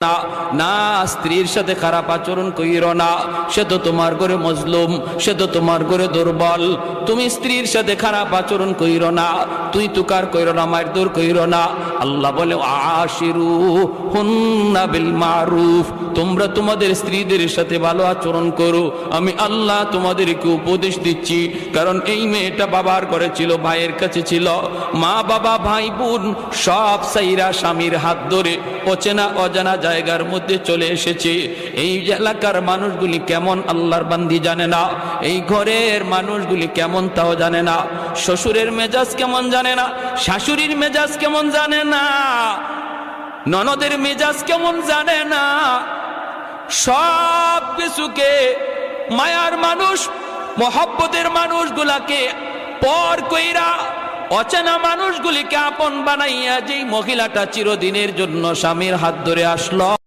না না, স্ত্রীর সাথে খারাপ আচরণ কইরো না। সে তো তোমার ঘরে মজলুম, সে তো তোমার ঘরে দুর্বল। তুমি স্ত্রীর সাথে খারাপ আচরণ কইরো না, তুই তুকার কইরো না, মারধর কইরো না। আল্লাহ বলে আশিরু হুন্না বিল মারুফ, তোমরা তোমাদের স্ত্রীদের সাথে ভালো আচরণ করো। আমি আল্লাহ তোমাদেরকে উপদেশ দিচ্ছি। কারণ এই মেয়েটা বাবার ঘরে ছিল, ভাইয়ের কাছে ছিল। মা বাবা ভাই বোন সব সাইরা স্বামীর হাত ধরে অচেনা অজানা জায়গার মধ্যে চলে এসেছে। এই এলাকার মানুষগুলি কেমন আল্লাহর বান্দি জানে না, এই ঘরের মানুষগুলি কেমন তাও জানে না, শ্বশুরের মেজাজ কেমন জানে না, শাশুড়ির মেজাজ কেমন জানে না, ননদের মেজাজ কেমন জানে না। সব কিছুকে মায়ার মানুষ, মহব্বতের মানুষগুলাকে পর কইরা অচেনা মানুষগুলিকে আপন বানাইয়া যেই মহিলাটা চিরদিনের জন্য স্বামীর হাত ধরে আসলো।